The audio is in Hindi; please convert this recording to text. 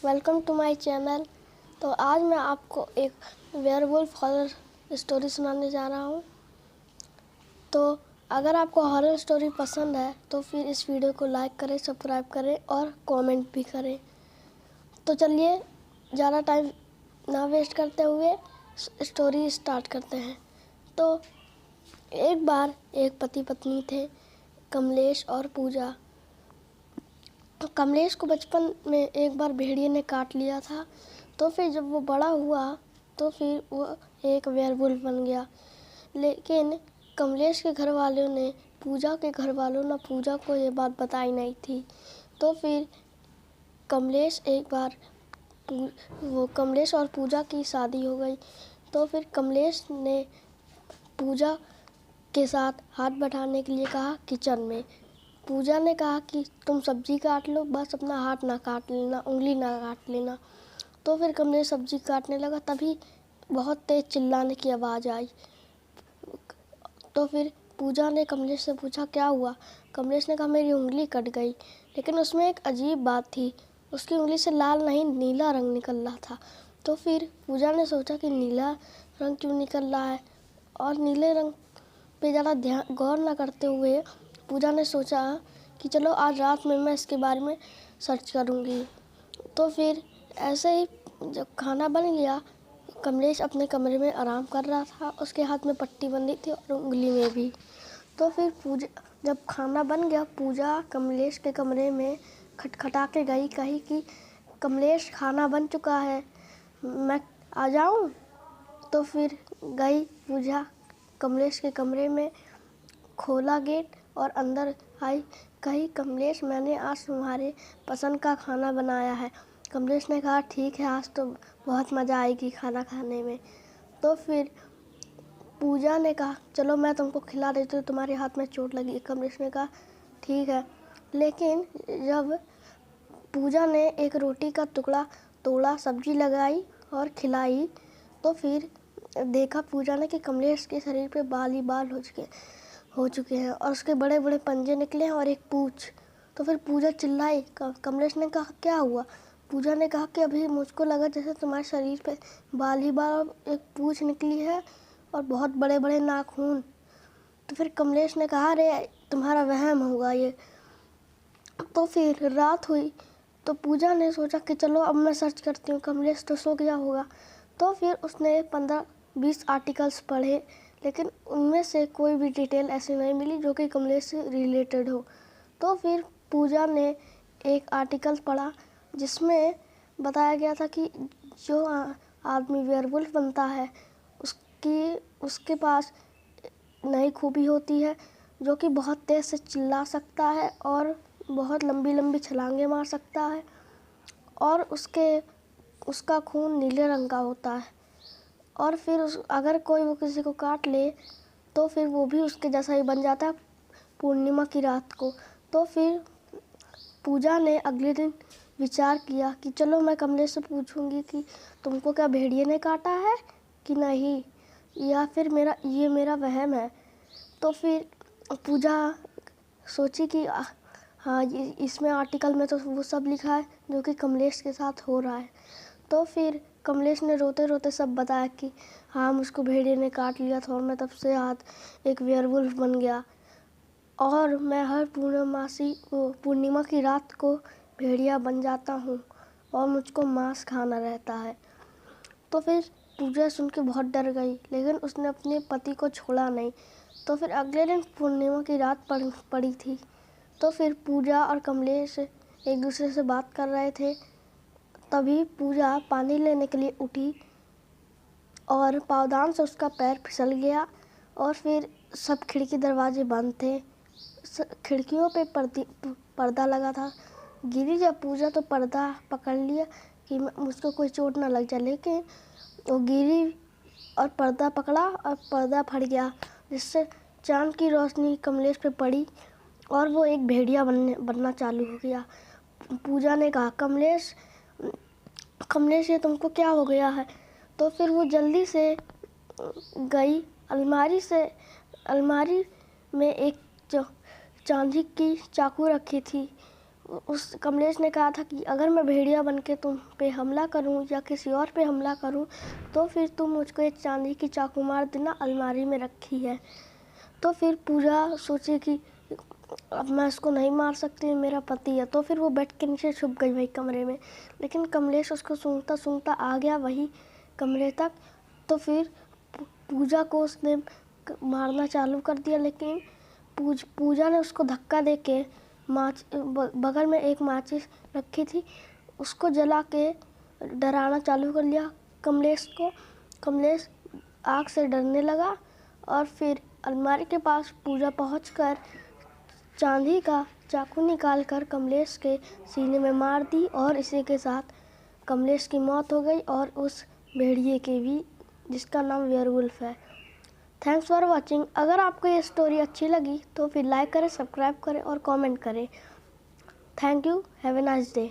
Welcome to my channel. तो आज मैं आपको एक वेयरवुल्फ हॉरर स्टोरी सुनाने जा रहा हूँ। तो अगर आपको हॉरर स्टोरी पसंद है तो फिर इस वीडियो को लाइक करें, सब्सक्राइब करें और कमेंट भी करें। तो चलिए ज़्यादा टाइम ना वेस्ट करते हुए स्टोरी स्टार्ट करते हैं। तो एक बार एक पति पत्नी थे, कमलेश और पूजा। तो कमलेश को बचपन में एक बार भेड़िए ने काट लिया था। तो फिर जब वो बड़ा हुआ तो फिर वो एक वेयरवुल्फ बन गया। लेकिन कमलेश के घर वालों ने पूजा के घर वालों ने पूजा को ये बात बताई नहीं थी। तो फिर कमलेश एक बार कमलेश और पूजा की शादी हो गई। तो फिर कमलेश ने पूजा के साथ हाथ बटाने के लिए कहा किचन में। पूजा ने कहा कि तुम सब्जी काट लो, बस अपना हाथ ना काट लेना, उंगली ना काट लेना। तो फिर कमलेश सब्जी काटने लगा, तभी बहुत तेज चिल्लाने की आवाज़ आई। तो फिर पूजा ने कमलेश से पूछा क्या हुआ। कमलेश ने कहा मेरी उंगली कट गई। लेकिन उसमें एक अजीब बात थी, उसकी उंगली से लाल नहीं नीला रंग निकल रहा था। तो फिर पूजा ने सोचा कि नीला रंग क्यों निकल रहा है, और नीले रंग पे ज़्यादा ध्यान गौर न करते हुए पूजा ने सोचा कि चलो आज रात में मैं इसके बारे में सर्च करूँगी। तो फिर ऐसे ही जब खाना बन गया, कमलेश अपने कमरे में आराम कर रहा था, उसके हाथ में पट्टी बंधी थी और उंगली में भी। तो फिर पूजा जब खाना बन गया, पूजा कमलेश के कमरे में खटखटा के गई, कही कि कमलेश खाना बन चुका है, मैं आ जाऊँ। तो फिर गई पूजा कमलेश के कमरे में, खोला गेट और अंदर आई, कही कमलेश मैंने आज तुम्हारे पसंद का खाना बनाया है। कमलेश ने कहा ठीक है, आज तो बहुत मज़ा आएगी खाना खाने में। तो फिर पूजा ने कहा चलो मैं तुमको खिला देती हूँ, तुम्हारे हाथ में चोट लगी। कमलेश ने कहा ठीक है। लेकिन जब पूजा ने एक रोटी का टुकड़ा तोड़ा, सब्जी लगाई और खिलाई, तो फिर देखा पूजा ने कि कमलेश के शरीर पे बाल ही बाल हो चुके हैं और उसके बड़े बड़े पंजे निकले हैं और एक पूँछ। तो फिर पूजा चिल्लाई। कमलेश ने कहा क्या हुआ। पूजा ने कहा कि अभी मुझको लगा जैसे तुम्हारे शरीर पे बाल ही बाल और एक पूँछ निकली है और बहुत बड़े बड़े नाखून। तो फिर कमलेश ने कहा अरे तुम्हारा वहम होगा ये। तो फिर रात हुई तो पूजा ने सोचा कि चलो अब मैं सर्च करती हूँ, कमलेश तो सो गया होगा। तो फिर उसने 15-20 आर्टिकल्स पढ़े, लेकिन उनमें से कोई भी डिटेल ऐसी नहीं मिली जो कि कमलेश से रिलेटेड हो। तो फिर पूजा ने एक आर्टिकल पढ़ा जिसमें बताया गया था कि जो आदमी वेयरवुल्फ बनता है उसके पास नई खूबी होती है, जो कि बहुत तेज़ से चिल्ला सकता है और बहुत लंबी लंबी छलांगे मार सकता है, और उसका खून नीले रंग का होता है। और फिर अगर कोई वो किसी को काट ले तो फिर वो भी उसके जैसा ही बन जाता है पूर्णिमा की रात को। तो फिर पूजा ने अगले दिन विचार किया कि चलो मैं कमलेश से पूछूंगी कि तुमको क्या भेड़िए ने काटा है कि नहीं, या फिर ये मेरा वहम है। तो फिर पूजा सोची कि हाँ इसमें आर्टिकल में तो वो सब लिखा है जो कि कमलेश के साथ हो रहा है। तो फिर कमलेश ने रोते रोते सब बताया कि हाँ मुझको भेड़िए ने काट लिया था और मैं तब से आज एक वेयरवुल्फ बन गया, और मैं हर पूर्णिमा की रात को भेड़िया बन जाता हूँ और मुझको मांस खाना रहता है। तो फिर पूजा सुन के बहुत डर गई, लेकिन उसने अपने पति को छोड़ा नहीं। तो फिर अगले दिन पूर्णिमा की रात पड़ी थी। तो फिर पूजा और कमलेश एक दूसरे से बात कर रहे थे। तभी पूजा पानी लेने के लिए उठी और पावदान से उसका पैर फिसल गया, और फिर सब खिड़की दरवाजे बंद थे, खिड़कियों पे पर्दा लगा था। गिरी जब पूजा तो पर्दा पकड़ लिया कि मुझको कोई चोट ना लग जाए, लेकिन वो गिरी और पर्दा पकड़ा और पर्दा फट गया, जिससे चांद की रोशनी कमलेश पे पड़ी और वो एक भेड़िया बनना चालू हो गया। पूजा ने कहा कमलेश ये तुमको क्या हो गया है। तो फिर वो जल्दी से गई अलमारी में एक चांदी की चाकू रखी थी, उस कमलेश ने कहा था कि अगर मैं भेड़िया बन के तुम पे हमला करूं या किसी और पे हमला करूं तो फिर तुम मुझको एक चांदी की चाकू मार देना, अलमारी में रखी है। तो फिर पूजा सोची कि अब मैं उसको नहीं मार सकती, मेरा पति है। तो फिर वो बेड के नीचे छुप गई वही कमरे में, लेकिन कमलेश उसको सूंघता सूंघता आ गया वही कमरे तक। तो फिर पूजा को उसने मारना चालू कर दिया, लेकिन पूजा ने उसको धक्का दे के बगल में एक माचिस रखी थी, उसको जला के डराना चालू कर लिया कमलेश को। कमलेश आग से डरने लगा और फिर अलमारी के पास पूजा पहुंचकर चांदी का चाकू निकालकर कमलेश के सीने में मार दी और इसी के साथ कमलेश की मौत हो गई और उस भेड़िए की भी, जिसका नाम वेयरवुल्फ है। Thanks for watching. अगर आपको ये स्टोरी अच्छी लगी तो फिर लाइक करें, सब्सक्राइब करें और कमेंट करें। Thank you. Have a nice day.